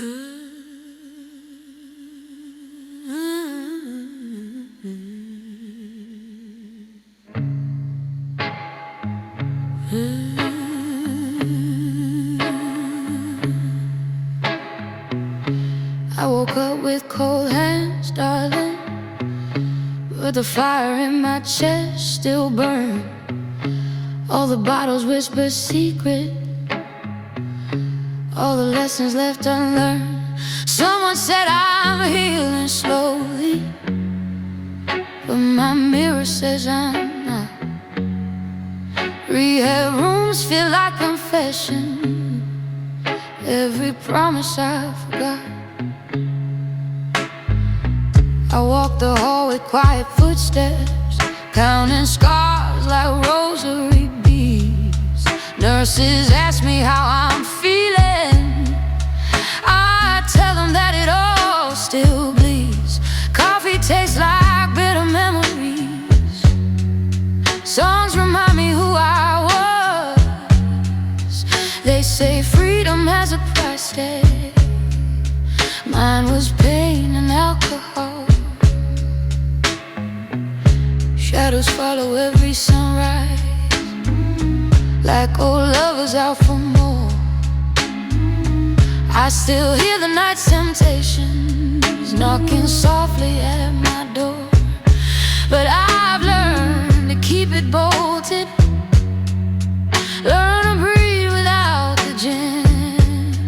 I woke up with cold hands, darling, but the fire in my chest still burned. All the bottles whisper secret, all the lessons left unlearned. Someone said I'm healing slowly, but my mirror says I'm not. Rehab rooms feel like confession, every promise I forgot. I walk the hall with quiet footsteps, counting scars like rosary beads. Nurses ask me how I'm feeling, I tell them that it all still bleeds. Coffee tastes like bitter memories, songs remind me who I was. They say freedom has a price tag, mine was pain and alcohol. Shadows follow every sunrise, like old lovers out for more. I still hear the night's temptations knocking softly at my door, but I've learned to keep it bolted, learn to breathe without the gin.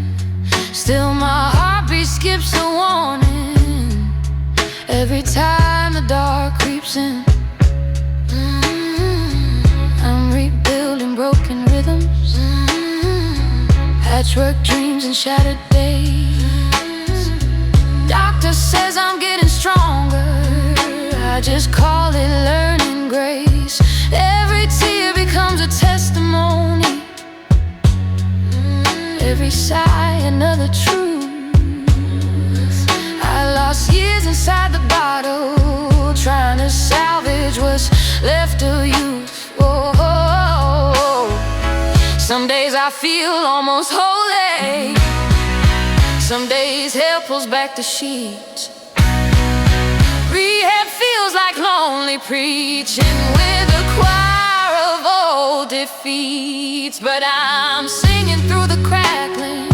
Still my heartbeat skips a warning every time the dark creeps in. Broken rhythms, patchwork dreams and shattered days. Doctor says I'm getting stronger, I just call it learning grace. Every tear becomes a testimony, every sigh another truth. I lost years inside the bottle, trying to salvage what's left of youth. Some days I feel almost holy, some days hell pulls back the sheets. Rehab feels like lonely preaching with a choir of old defeats. But I'm singing through the crackling,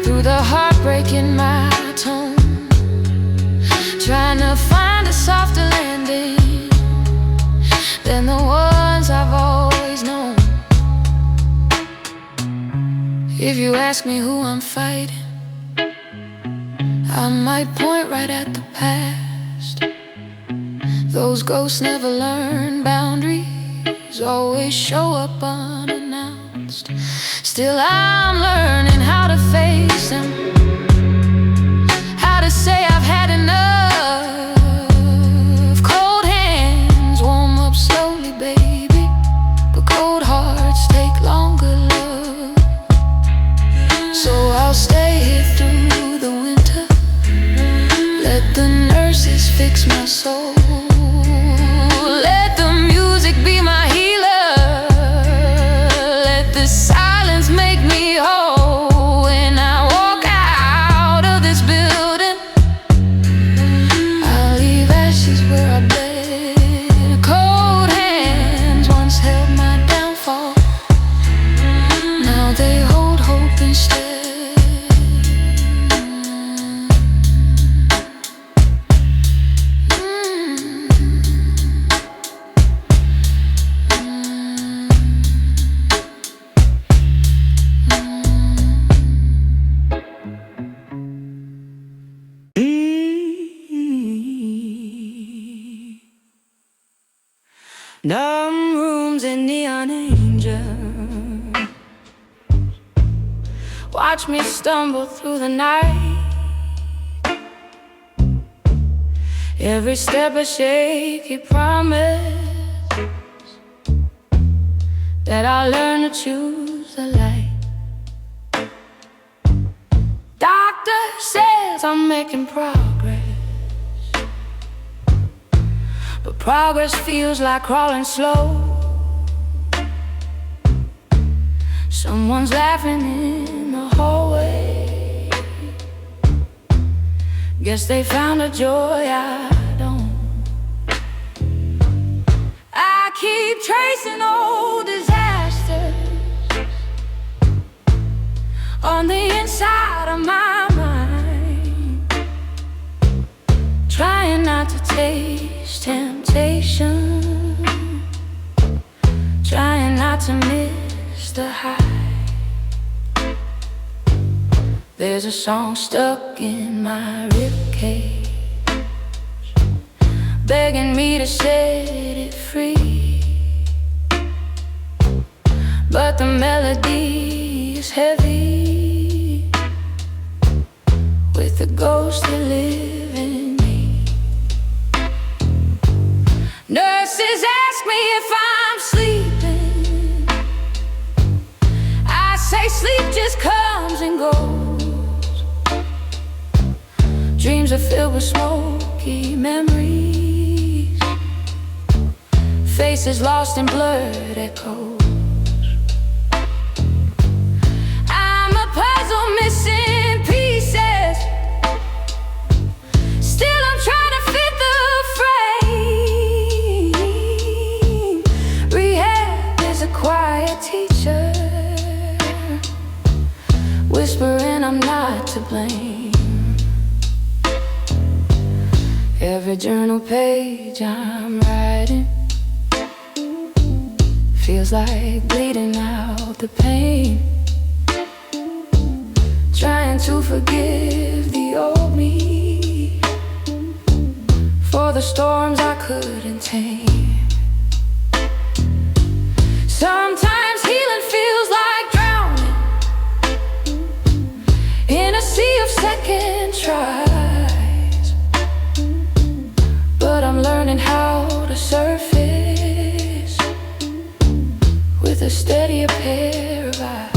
through the heartbreak in my tone, trying to find a softer landing than the ones I've always known. If you ask me who I'm fighting, I might point right at the past. Those ghosts never learn boundaries, always show up unannounced. Still I'm learning how to face them, how to say I've had enough. Cold hands warm up slowly, baby, but cold hearts take longer. So I'll stay here through the winter, let the nurses fix my soul, let the music be my healer, let the silence make me whole. When I walk out of this building, I'll leave ashes where I bled. Cold hands once held my downfall, now they hold hope instead. Numb rooms and neon angels watch me stumble through the night. Every step a shaky promise that I'll learn to choose the light. Doctor says I'm making progress, but progress feels like crawling slow. Someone's laughing in the hallway, Guess they found a joy I don't. I keep tracing old disasters on the inside of my mind, trying not to taste temptation, trying not to miss the high. There's a song stuck in my ribcage, begging me to set it free, but the melody is heavy with the ghosts that live in me. Nurses ask me if I'm sleeping. I say sleep just comes and goes. Dreams are filled with smoky memories, faces lost in blurred echoes. I'm a puzzle missing pieces, still I'm trying to fit the frame. Rehab is a quiet teacher, whispering I'm not to blame. Every journal page I'm writing feels like bleeding out the pain, trying to forgive the old me for the storms I couldn't tame. Sometimes healing feels like drowning in a sea of second tries, but I'm learning how to surface with a steadier pair of eyes.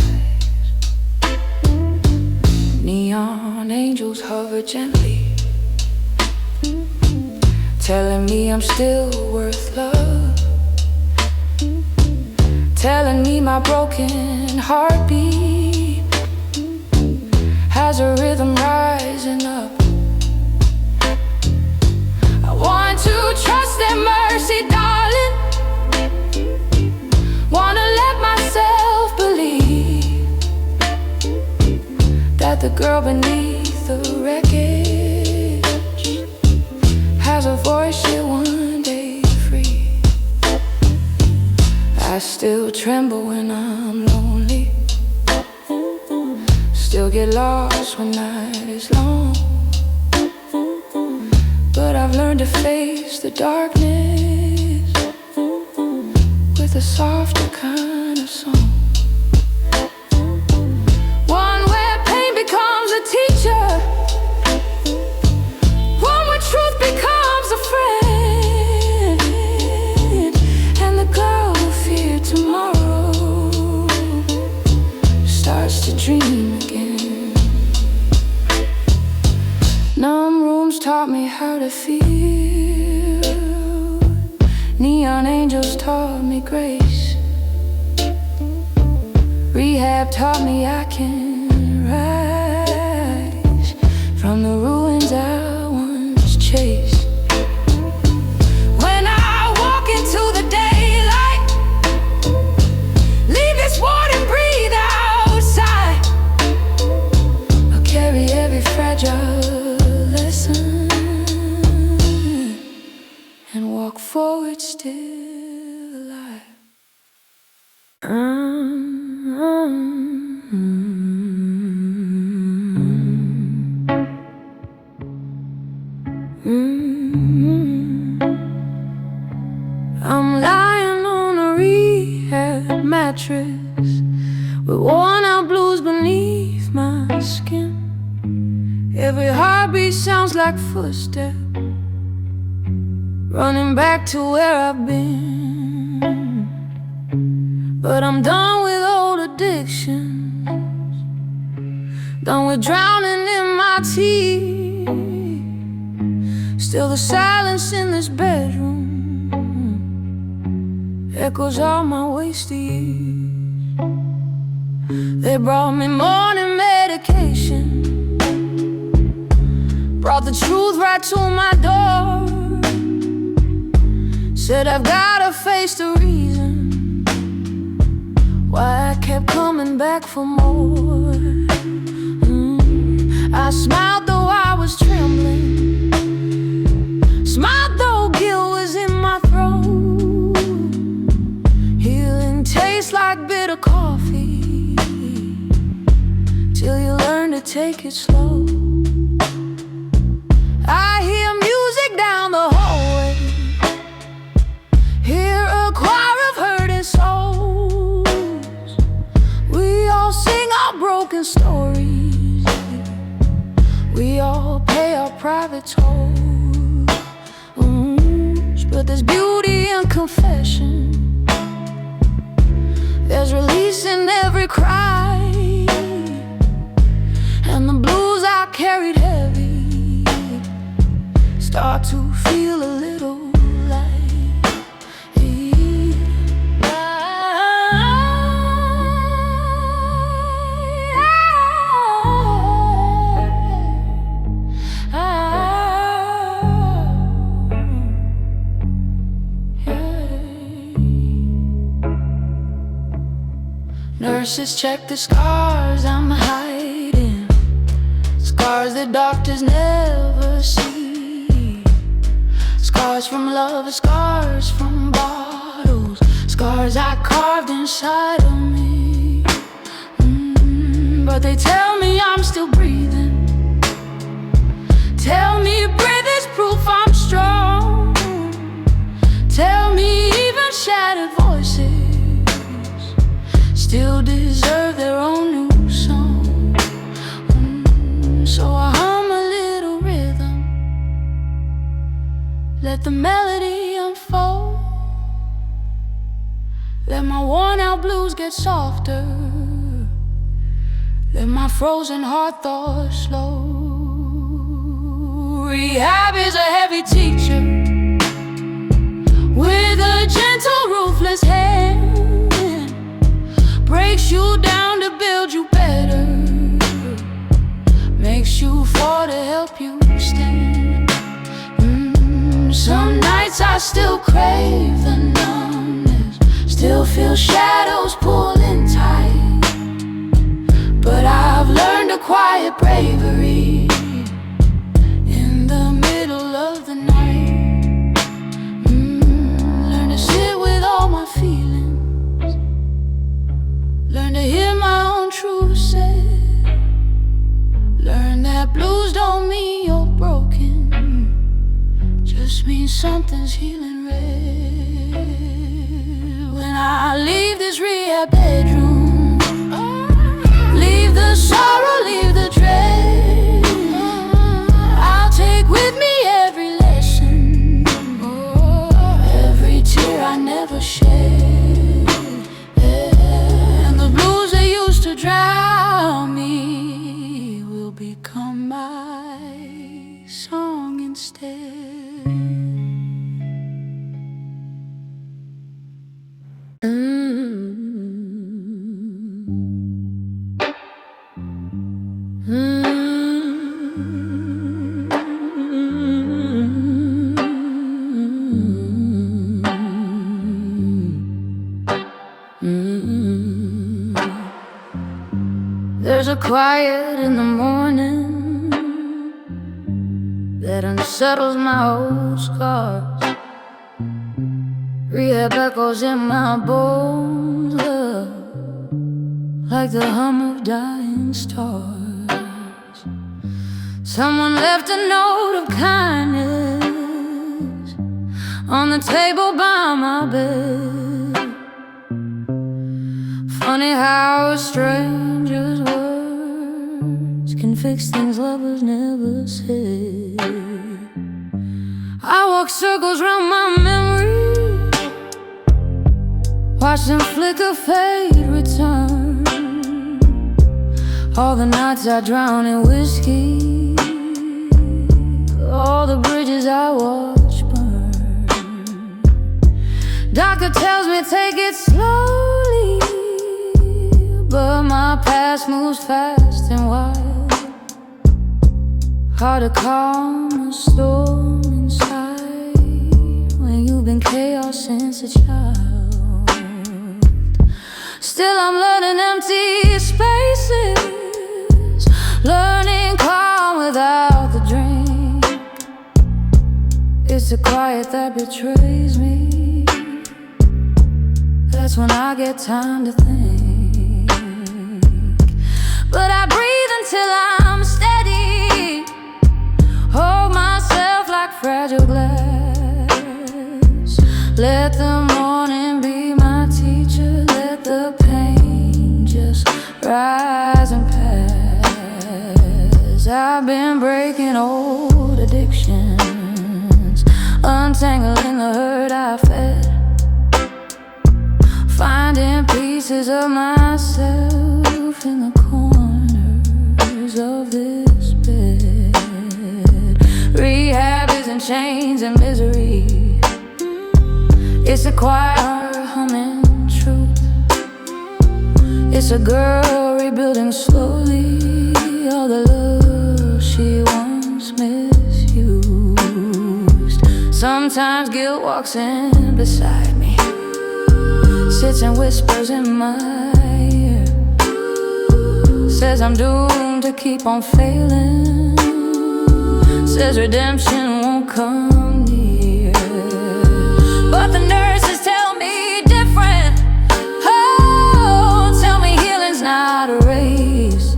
Neon angels hover gently, telling me I'm still worth love, telling me my broken heartbeat has a rhythm rising up. I want to trust their mercy, darling. Wanna let myself believe that the girl beneath the wreckage has a voice she'll one day free. I still tremble when I'm lonely, still get lost when night is long, but I've learned to face the darkness with a softer kind of song. One where pain becomes a teacher, one where truth becomes a friend, and the girl who feared tomorrow starts to dream again. Numb rooms taught me how to feel. Neon angels taught me grace. Rehab taught me I can rise from the ruins I once chased. When I walk into the daylight, leave this ward and breathe outside. I'll carry every fragile lesson and walk forward still alive. I'm lying on a rehab mattress with worn out blues beneath my skin. Every heartbeat sounds like footsteps running back to where I've been. But I'm done with old addictions, done with drowning in my tears. Still the silence in this bedroom echoes all my wasted years. They brought me morning medication, brought the truth right to my door. Said I've gotta face the reason why I kept coming back for more. I smiled though I was trembling, smiled though guilt was in my throat. Healing tastes like bitter coffee till you learn to take it slow. I hear music down the hallway, hear a choir of hurting souls. We all sing our broken stories, we all pay our private tolls. But there's beauty in confession, there's release in every cry, and the blues I carried heavy start to feel a little light. Nurses check the scars I'm hiding, scars that doctors never see. Scars from love, scars from bottles, scars I carved inside of me. But they tell me I'm still breathing, tell me breath is proof I'm strong. Tell me even shattered voices still deserve their own new song. So I hum a little rhythm, let the melody unfold, let my worn out blues get softer, let my frozen heart thaw slow. Rehab is a heavy teacher with a gentle, ruthless hand, breaks you down to build you better, makes you fall to help you stand. Some nights I still crave the numbness, still feel shadows pulling tight, but I've learned a quiet bravery in the middle of the night. Learn to sit with all my feelings, learn to hear my own truth said, learn that blues don't mean you're broken, just means something's healing red. When I leave this rehab bedroom, leave the sorrow, leave the dread, I'll take with me every lesson, every tear I never shed, and the blues that used to drown me will become my song instead. There's a quiet in the morning that unsettles my old scars. Rehab echoes in my bones, love, like the hum of dying stars. Someone left a note of kindness on the table by my bed. Funny how a stranger's words can fix things lovers never said. I walk circles round my memory, watch them flicker, fade, return. All the nights I drown in whiskey, all the bridges I watch burn. Doctor tells me take it slowly, but my past moves fast and wild. Hard to calm a storm inside when you've been chaos since a child. Still I'm learning empty spaces, learning calm without the drink. It's the quiet that betrays me. That's when I get time to think. But I breathe until I'm steady, hold myself like fragile glass. Let the morning be my teacher, let the pain just rise and pass. I've been breaking old addictions, untangling the hurt I fed, finding pieces of myself in the corners of this bed. Rehab isn't chains and misery, it's a quiet humming truth. It's a girl rebuilding slowly all the love she once misused. Sometimes guilt walks in beside me, sits and whispers in my ear, says I'm doomed to keep on failing, says redemption won't come near. But the nurses tell me different. Oh, tell me healing's not a race.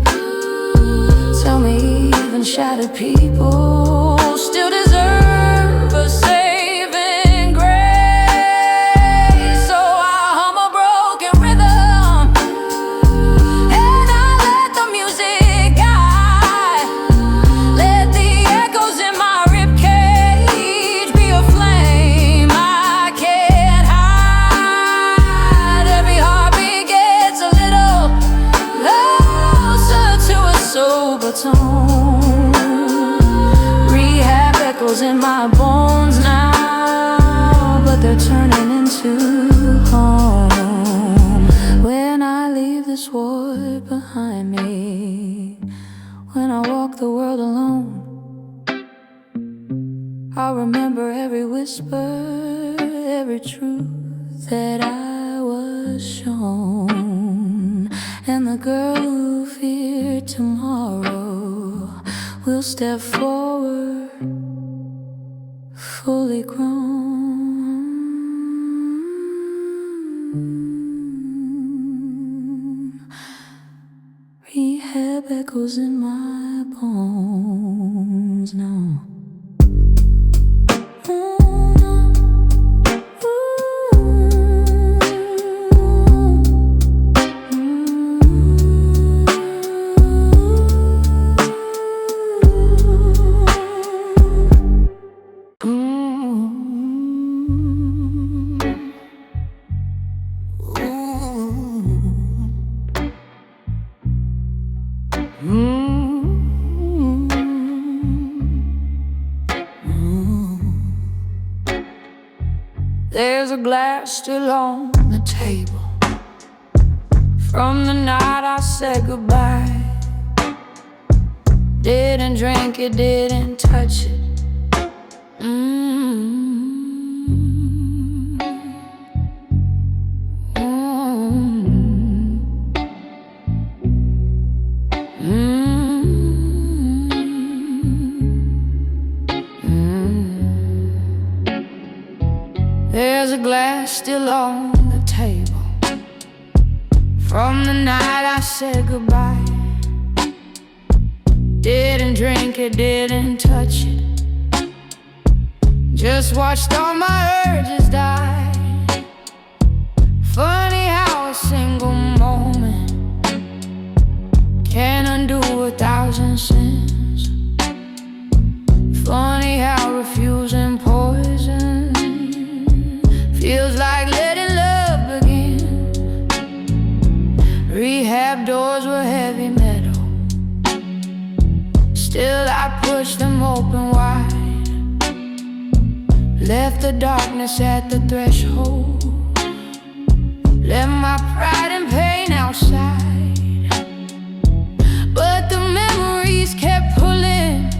Tell me even shattered people still deserve a saving grace. So I hum a broken rhythm and I let the music guide. Let the echoes in my ribcage be a flame I can't hide. Every heartbeat gets a little closer to a sober tone. Rehab echoes in my bones now, but they're turning into home. When I leave this world behind me, when I walk the world alone, I'll remember every whisper, every truth that I was shown. And the girl who feared tomorrow will step forward, fully grown. Rehab echoes in my bones now. There's a glass still on the table from the night I said goodbye. Didn't drink it, didn't touch it. There's a glass still on the table from the night I said goodbye. Didn't drink it, didn't touch it. Just watched all my urges die. Funny how a single moment can undo 1,000 sins. Funny how refusing poison feels like letting love begin. Rehab doors were heavy metal, still I pushed them open wide. Left the darkness at the threshold, left my pride and pain outside. But the memories kept pulling,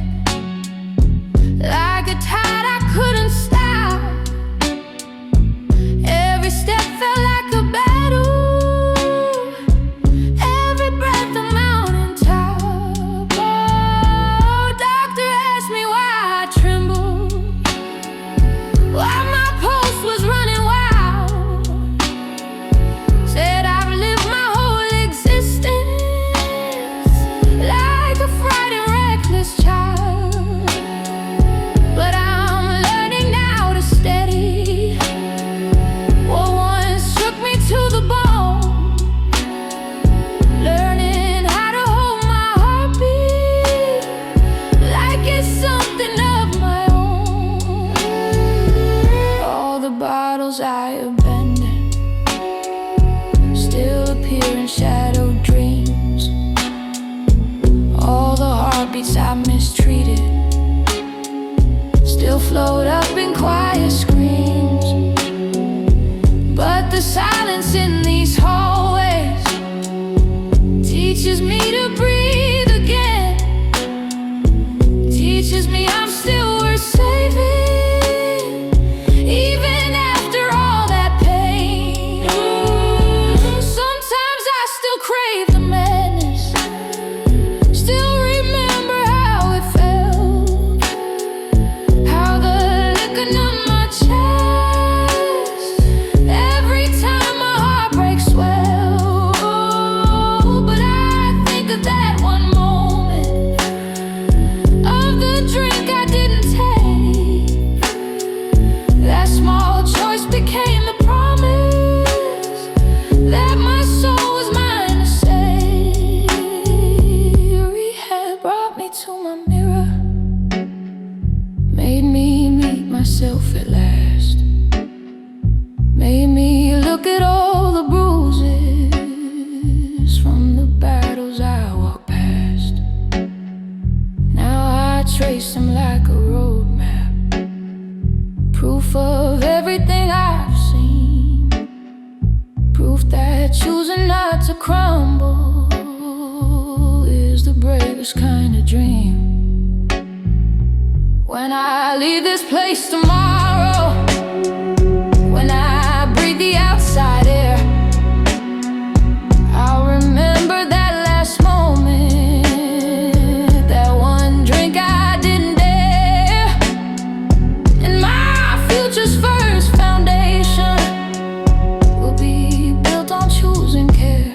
my mirror, made me meet myself at last, made me look at all the bruises from the battles I walked past. Now I trace them like a road map, proof of everything I've seen, proof that choosing not to crumble is the bravest kind of dream. When I leave this place tomorrow, when I breathe the outside air, I'll remember that last moment, that one drink I didn't dare, and my future's first foundation will be built on choosing care.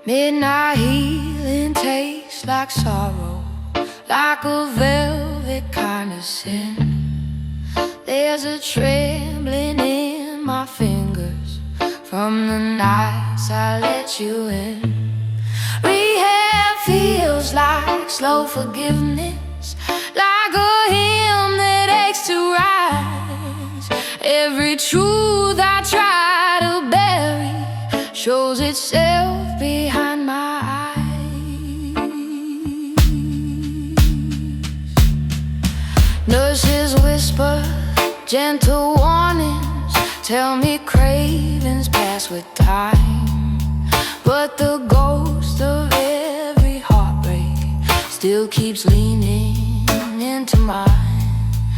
Midnight healing tastes like sorrow, like a velvet kind of sin. There's a trembling in my fingers from the nights I let you in. Rehab feels like slow forgiveness, like a hymn that aches to rise. Every truth I try to bury shows itself behind my eyes. Nurses whisper gentle warnings, tell me cravings pass with time, but the ghost of every heartbreak still keeps leaning into mine.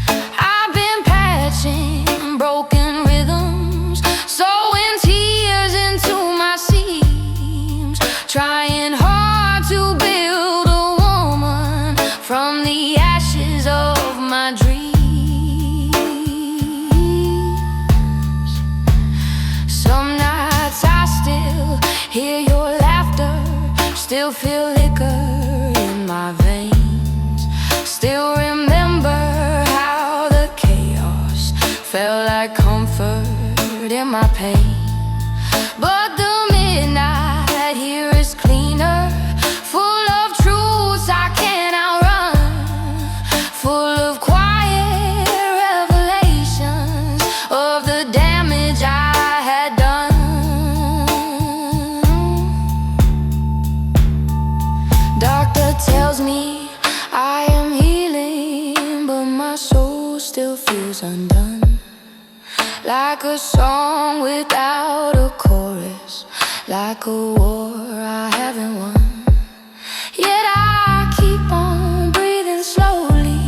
I've been patching broken rhythms, sewing tears into my seams, trying hard to build a woman from the ashes of my dreams. Some nights I still hear your laughter, still feel liquor in my veins, still remember how the chaos felt like comfort in my pain. But the midnight here is cleaner, full of truths I can't outrun, full of quiet revelations of the damage I had done. Doctor tells me I am healing, but my soul still feels undone, like a song without a chorus, like a war I haven't won. Yet I keep on breathing slowly,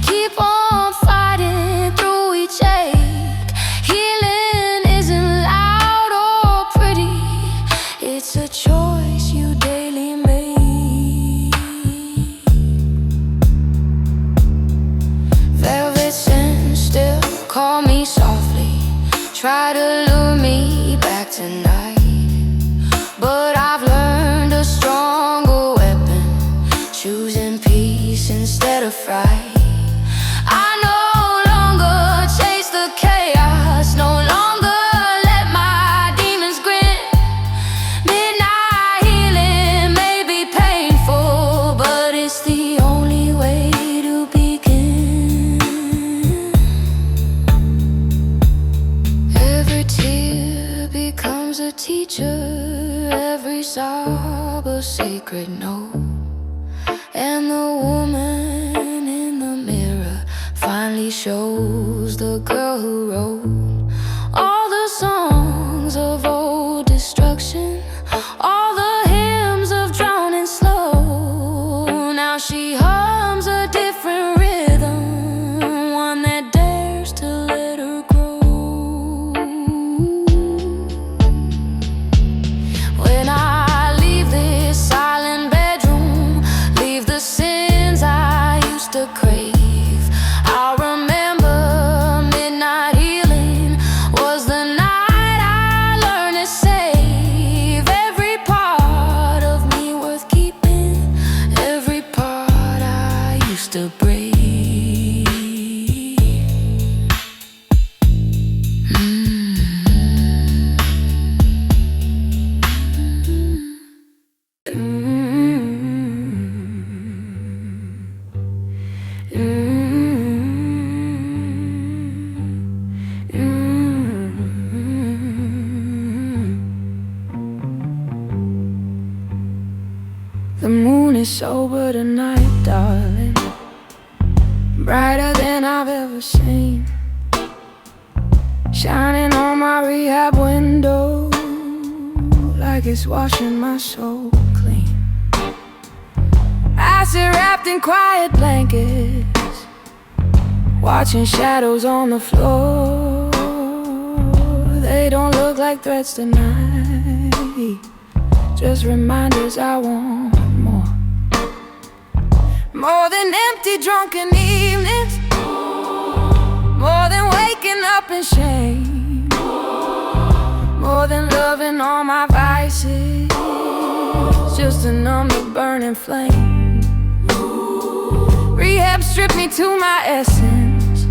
keep on fighting through each ache. Healing isn't loud or pretty, it's a choice you daily make. Velvet scents still call me softly, try to lure me back tonight, but I've learned a stronger weapon, choosing peace instead of fright. I no longer chase the chaos, no longer let my demons grin. Midnight healing may be painful, but it's the only way to begin. Every tear becomes a teacher, every sob a sacred note, and the woman in the mirror finally shows the girl who wrote all the songs of old destruction, all the hymns of drowning slow. Now she hums a different rhythm, one that dares to let her grow. When I leave this silent bedroom, leave the sins I used to crave, I'll remember midnight healing was the night I learned to say me sober tonight, darling. Brighter than I've ever seen, shining on my rehab window like it's washing my soul clean. I sit wrapped in quiet blankets, watching shadows on the floor. They don't look like threats tonight, just reminders I want more. More than empty drunken evenings, more than waking up in shame, more than loving all my vices, just to numb the burning flame. Rehab stripped me to my essence,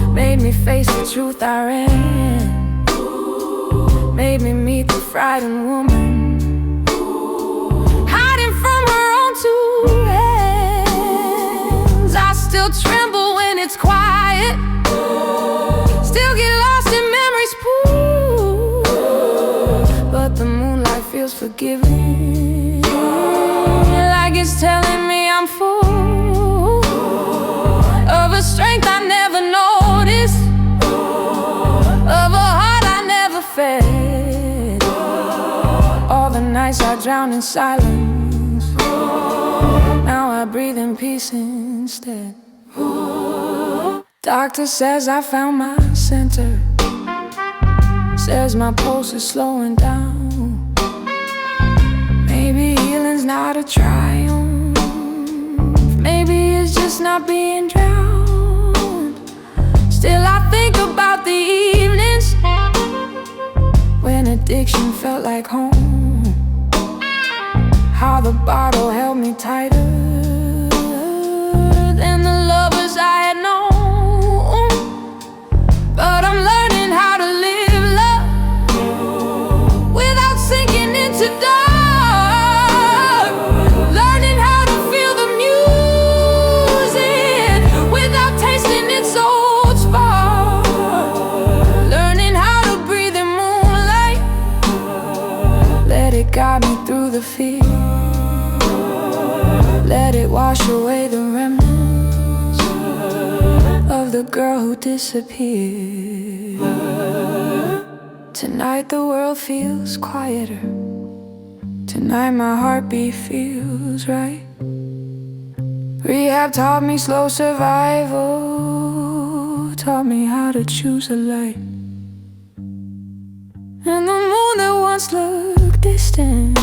made me face the truth I ran, made me meet the frightened woman, hiding from her own two hands. I still tremble when it's quiet, still get lost in memory's pool, but the moonlight feels forgiving, like it's telling me I'm full of a strength I never noticed, of a heart I never fed. All the nights I drowned in silence, now I breathe in peace instead. Doctor says I found my center, says my pulse is slowing down. Maybe healing's not a triumph, maybe it's just not being drowned. Still I think about the evenings when addiction felt like home, how the bottle held me tighter than the lovers I had known. But I'm learning how to live love without sinking into dark, learning how to feel the music without tasting its old spark, learning how to breathe in moonlight, let it guide me through the fear, let it wash away the remnants of the girl who disappeared. Tonight the world feels quieter, tonight my heartbeat feels right. Rehab taught me slow survival, taught me how to choose a light. And the moon that once looked distant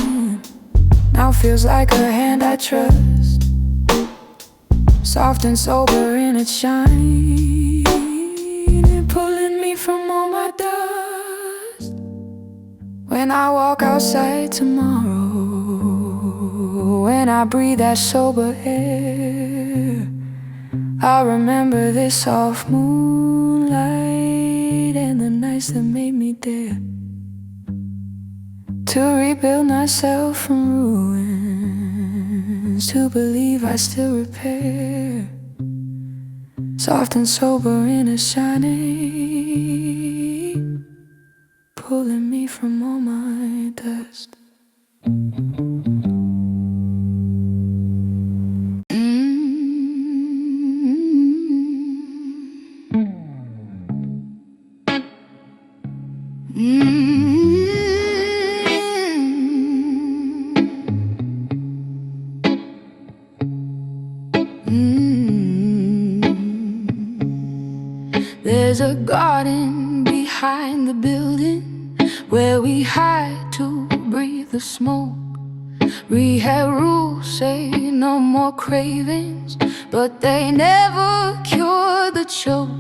now feels like a hand I trust, soft and sober in its shine, pulling me from all my dust. When I walk outside tomorrow, when I breathe that sober air, I'll remember this soft moonlight and the nights that made me dare to rebuild myself from ruins, to believe I still repair, soft and sober in a shining, pulling me from all my dust. There's a garden behind the building where we hide to breathe the smoke. Rehab rules say no more cravings, but they never cure the choke.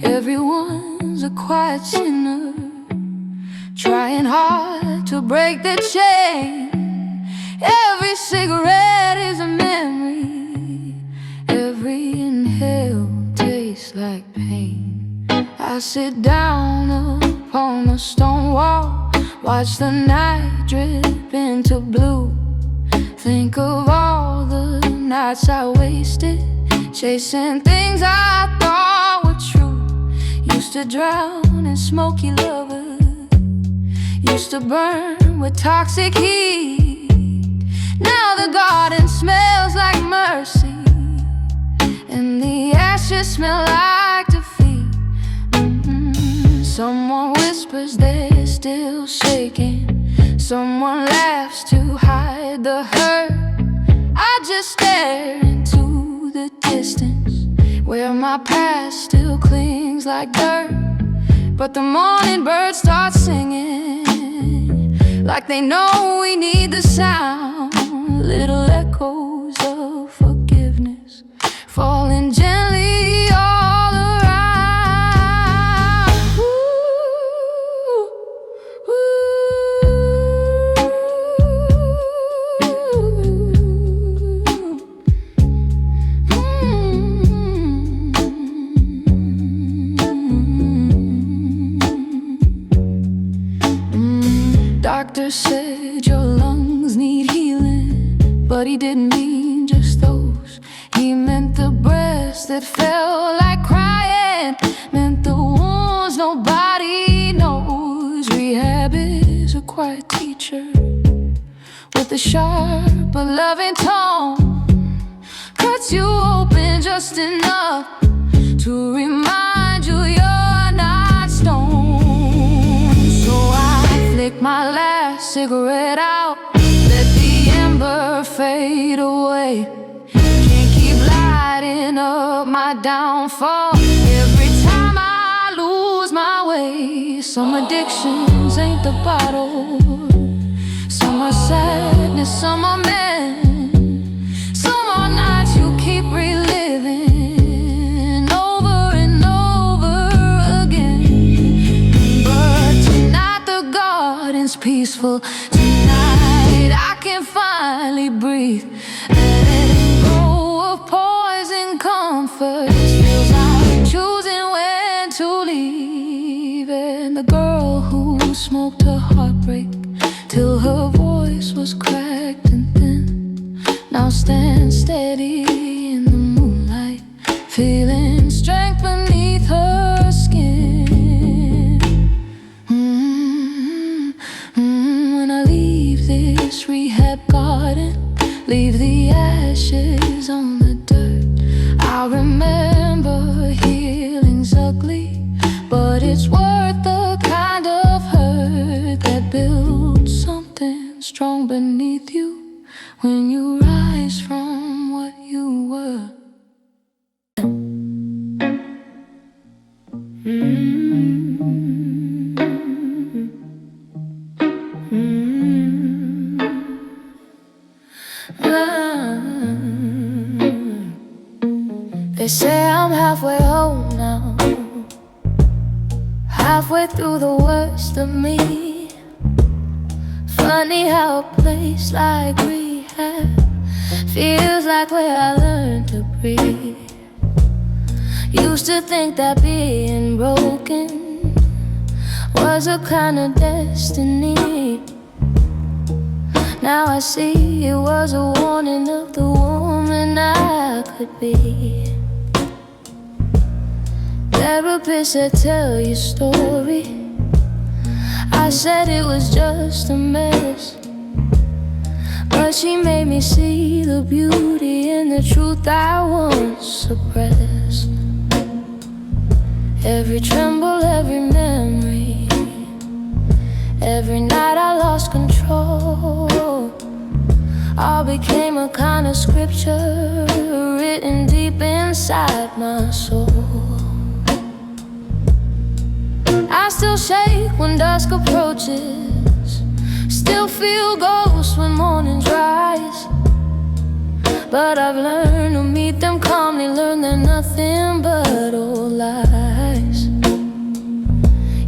Everyone's a quiet sinner, trying hard to break the chain. Every cigarette is a memory, every inhale tastes like pain. I sit down upon the stone wall, watch the night drip into blue. Think of all the nights I wasted, chasing things I thought were true. Used to drown in smoky lovers, used to burn with toxic heat. Now the garden smells like mercy, and the ashes smell like defeat. Someone whispers they're still shaking. Someone laughs to hide the hurt. I just stare into the distance, where my past still clings like dirt. But the morning birds start singing, like they know we need the sound. Little echoes of forgiveness falling gently all around. Ooh, ooh, Doctor said your lungs need healing, but he didn't mean just those. He meant the breaths that felt like crying, meant the wounds nobody knows. Rehab is a quiet teacher with a sharp but loving tone. Cuts you open just enough to remind you you're not stone. So I flick my last cigarette out, let the ember fade away. Can't keep lighting up my downfall every time I lose my way. Some addictions ain't the bottle, some are sadness, some are men. Some are nights you keep reliving over and over again. But tonight the garden's peaceful. Tonight I can finally breathe. Letting go of poison comfort feels like choosing when to leave. And the girl who smoked her heartbreak till her voice was cracked and thin, now stands steady in the moonlight, feeling strength beneath her skin. When I leave this rehab garden, leave the ashes on the dirt, I remember healing's ugly, but it's worth the kind of hurt that builds something strong beneath you when you rise from what you were. They say I'm halfway home now, halfway through the worst of me. Funny how a place like rehab feels like where I learned to breathe. Used to think that being broken was a kind of destiny. Now I see it was a warning of the woman I could be. Therapists that tell your story, I said it was just a mess, but she made me see the beauty in the truth I once suppressed. Every tremble, every memory, every night I lost control, all became a kind of scripture written deep inside my soul. I still shake when dusk approaches, still feel ghosts when mornings rise, but I've learned to meet them calmly, learn they're nothing but old lies.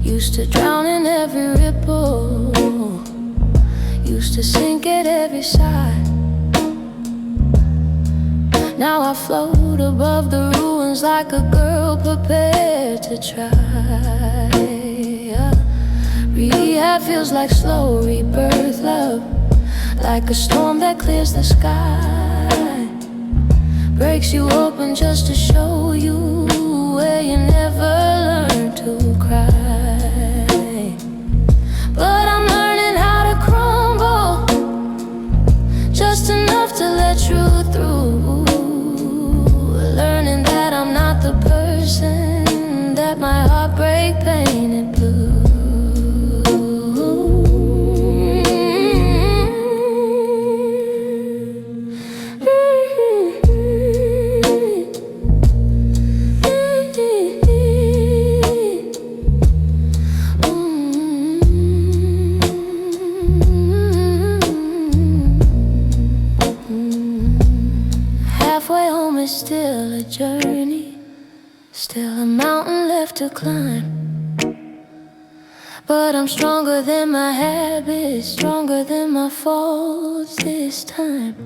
Used to drown in every ripple, used to sink at every sigh. Now I float above the ruins like a girl prepared to try. Rehab feels like slow rebirth, love, like a storm that clears the sky, breaks you open just to show you where you never learned to cry. But I'm learning how to crumble, just enough to a journey, still a mountain left to climb. But I'm stronger than my habits, stronger than my faults this time.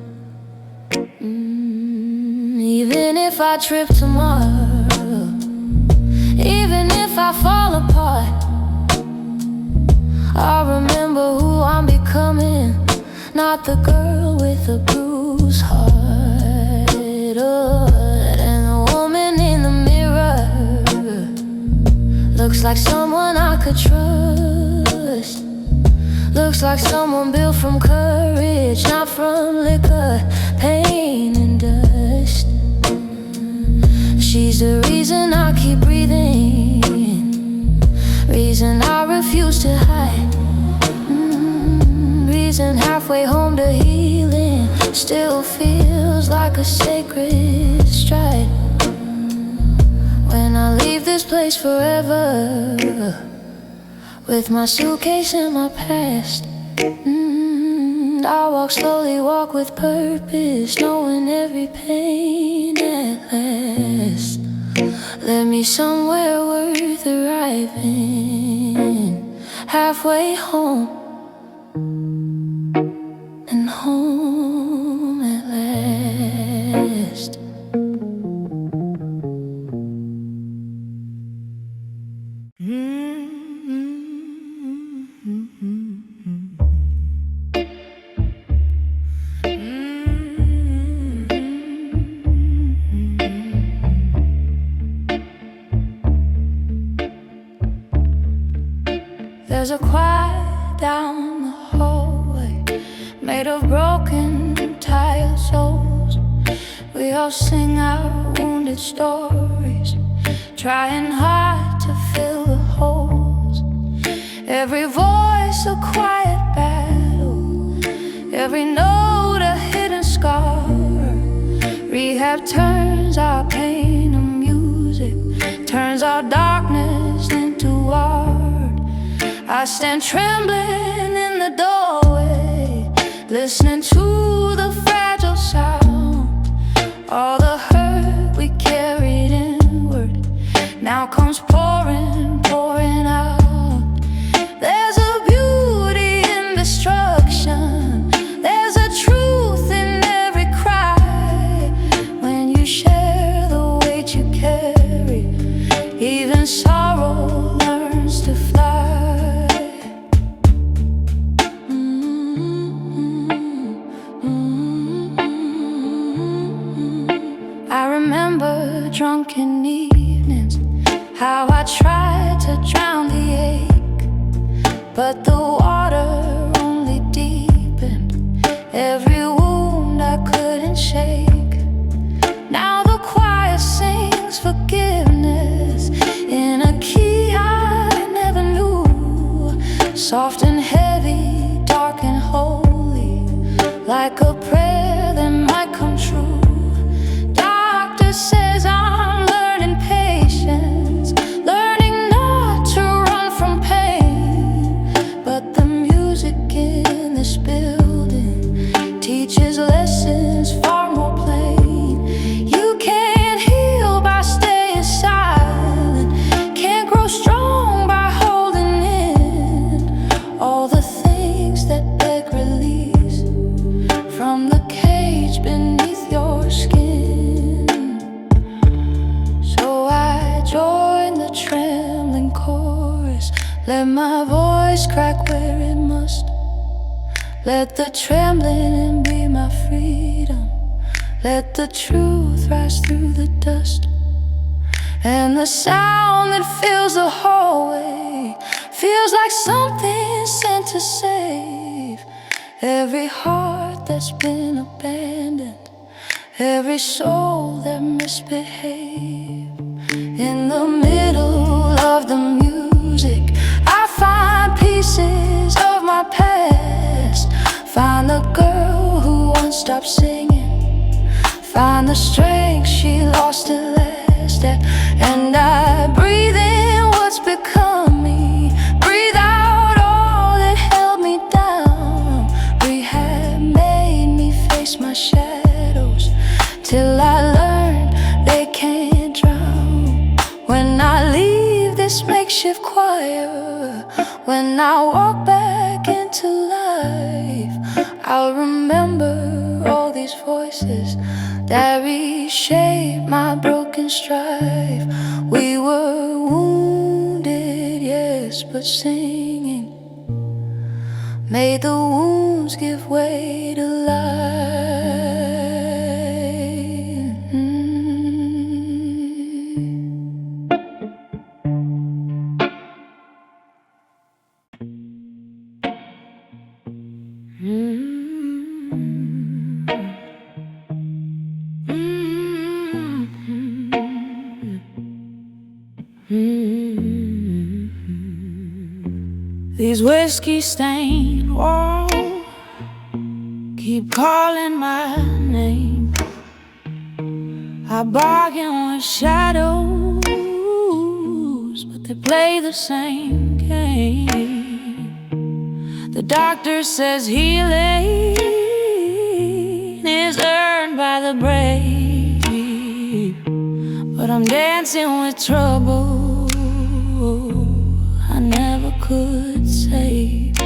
Even if I trip tomorrow, even if I fall apart, I'll remember who I'm becoming, not the girl with a bruised heart. And the woman in the mirror looks like someone I could trust. Looks like someone built from courage, not from liquor, pain and dust. She's the reason I keep breathing, reason I refuse to hide, reason halfway home to healing still feels like a sacred stride. When I leave this place forever, with my suitcase and my past, I'll walk slowly, walk with purpose, knowing every pain at last led me somewhere worth arriving, halfway home, and home at last. There's a choir down the hallway, made of broken, tired souls. We all sing our wounded stories, trying hard to fill the holes. Every voice a quiet battle, every note a hidden scar. Rehab turns our pain to music, turns our darkness into art. I stand trembling in the doorway, listening to the fragile sound. All the hurt we carried inward now comes pouring, pouring out. There's a beauty in destruction, there's a truth in every cry. When you share the weight you carry, even sorrow learns to fly. Drunken evenings, how I tried to drown the ache, but the water only deepened every wound I couldn't shake. Now the choir sings forgiveness in a key I never knew, soft and heavy, dark and holy, like a prayer that might come true. Says I'm learning patience, learning not to run from pain. But the music in this building teaches lessons far more plain. You can't heal by staying silent, can't grow strong by holding in all the things that beg release from the cage beneath your skin. Join the trembling chorus, let my voice crack where it must. Let the trembling be my freedom, let the truth rise through the dust. And the sound that fills the hallway feels like something sent to save every heart that's been abandoned, every soul that misbehaved. In the middle of the music, I find pieces of my past. Find the girl who once stopped singing, find the strength she lost at last. And I breathe in what's become me, breathe out all that held me down. Rehab made me face my shadows till I learned they shift choir. When I walk back into life, I'll remember all these voices that reshaped my broken strife. We were wounded, yes, but singing made the wounds give way to life. These whiskey-stained walls keep calling my name. I bargain with shadows, but they play the same game. The doctor says healing is earned by the brave, but I'm dancing with trouble I never could save.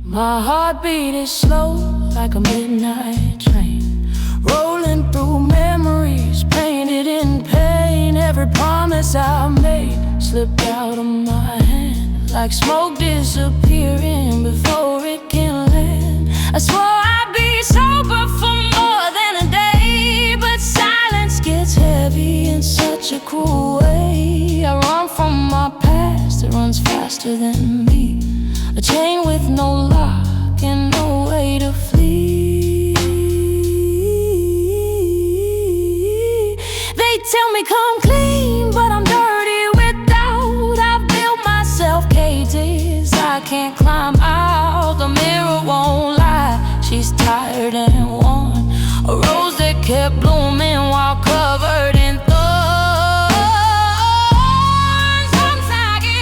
My heartbeat is slow like a midnight train, rolling through memories painted in pain. Every promise I made slipped out of my hand, like smoke disappearing before it can land. I swore I'd be sober for more than a day, but silence gets heavy in such a cruel way. I run from my past, it runs faster than me, a chain with no lock and no way to flee. They tell me come clean, but I'm dirty without. I've built myself cages I can't climb out. The mirror won't lie, she's tired and worn, a rose that kept blooming while covered in thorns. Sometimes I get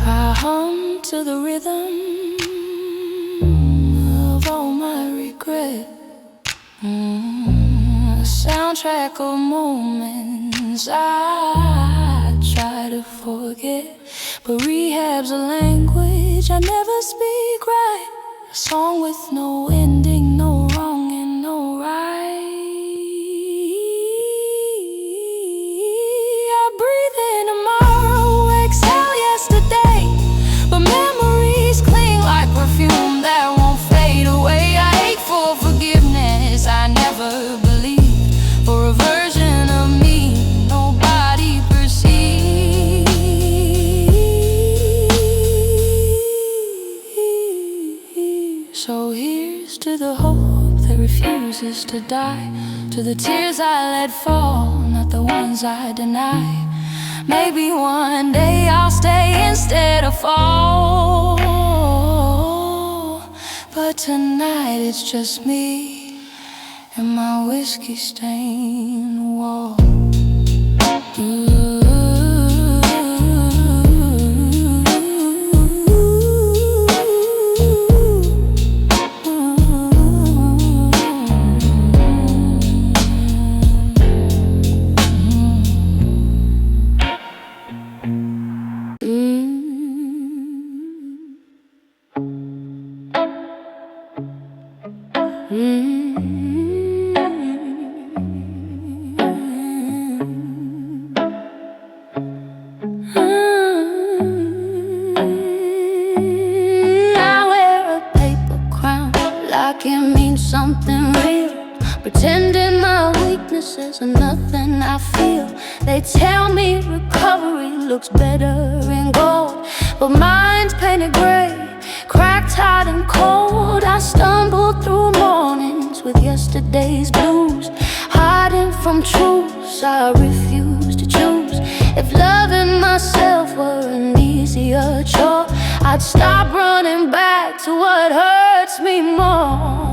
I hum to the rhythm of all my regret, a soundtrack of moments I try to forget. But rehab's a language I never speak right, a song with no ending, no wrong and no right. I breathe in tomorrow, exhale yesterday, but memories cling like perfume that won't fade away. I ache for forgiveness I never believed, for a version of me nobody perceived. So here's to the hope that refuses to die, to the tears I let fall, not the ones I deny. Maybe one day I'll stay instead of fall, but tonight it's just me and my whiskey-stained wall. It means something real, pretending my weaknesses are nothing I feel. They tell me recovery looks better in gold, but mine's painted gray, cracked, hot and cold. I stumble through mornings with yesterday's blues, hiding from truths I refuse to choose. If loving myself were an easier chore, I'd stop running back to what hurts me more.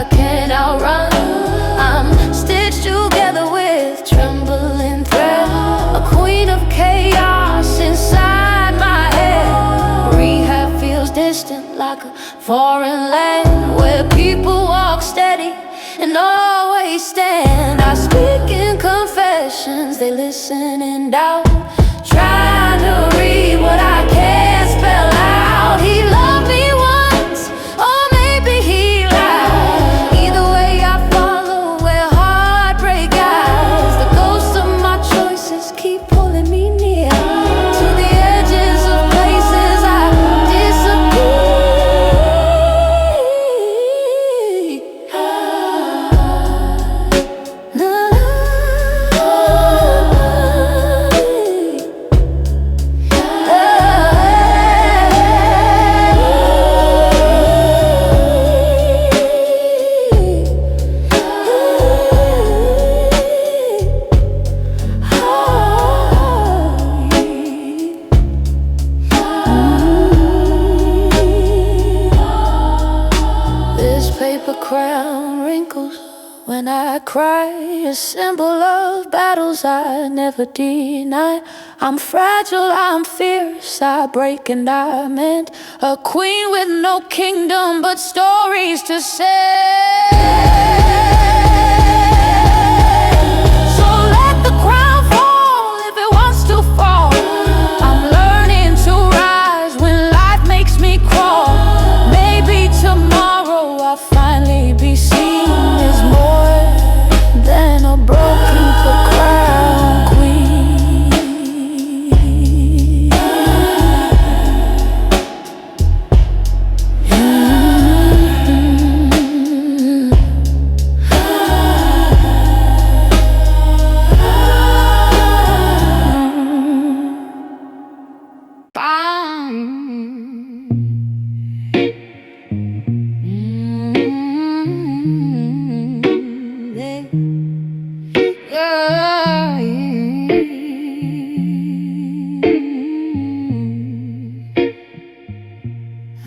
I can't outrun. I'm stitched together with trembling thread, a queen of chaos inside my head. Rehab feels distant like a foreign land, where people walk steady and always stand. I speak in confessions, they listen in doubt, trying to read what I can't spell out. He loved me once, or maybe he lied. Either way I follow where heartbreak guides. The ghosts of my choices keep pulling me near to the edges of places I disappear. Paper crown wrinkles when I cry, a symbol of battles I never deny. I'm fragile, I'm fierce, I break and I mend, a queen with no kingdom but stories to say. So let the crown fall if it wants to fall. I'm learning to rise when life makes me crawl. Maybe tomorrow I'll finally be seen as more than a broken crown queen.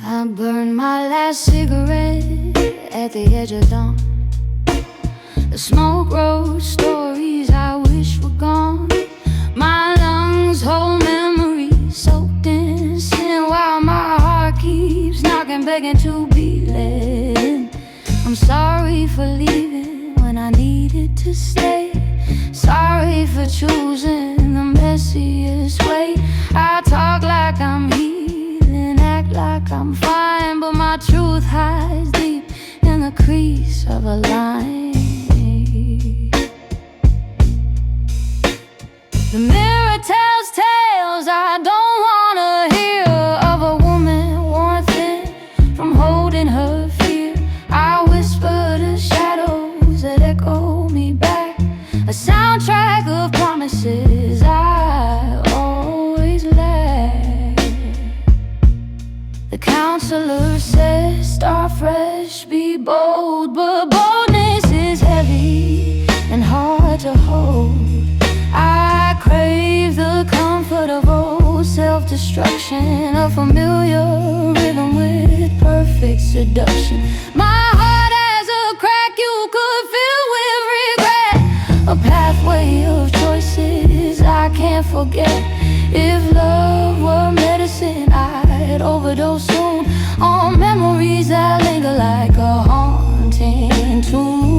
I burned my last cigarette at the edge of dawn. The smoke wrote stories I wish were gone. My lungs hold memories soaked in sin, while my heart keeps knocking, begging to be let in. I'm sorry for leaving when I needed to stay. Sorry for choosing the messiest way. I talk like I'm healing, act like I'm fine, but my truth hides deep in the crease of a line. The mirror tells tales I don't wanna hear, of a woman worn thin from holding her fear. I whisper to shadows that echo me back, a soundtrack of promises I always lack. The counselor says start fresh, be bold, but boldness is heavy and hard to hold. I crave the comfort of old self-destruction, a familiar rhythm with perfect seduction. My heart has a crack you could fill with regret, a pathway of choices I can't forget. If love were medicine, I'd overdose soon on memories that linger like a haunting tune.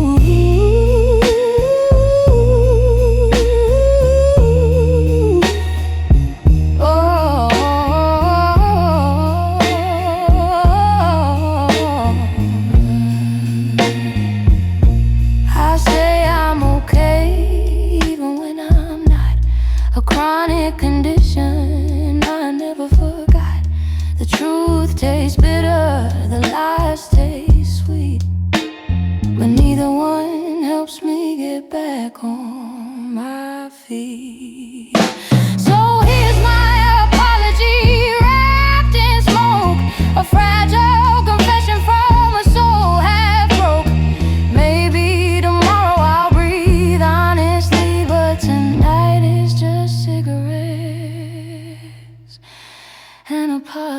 A chronic condition I never forgot. The truth tastes bitter, the lies taste sweet, but neither one helps me get back on my feet. So here's my apology, wrapped in smoke, a fragile confession from a soul half broke. Maybe tomorrow I'll breathe honestly, but tonight is just cigarettes and apology.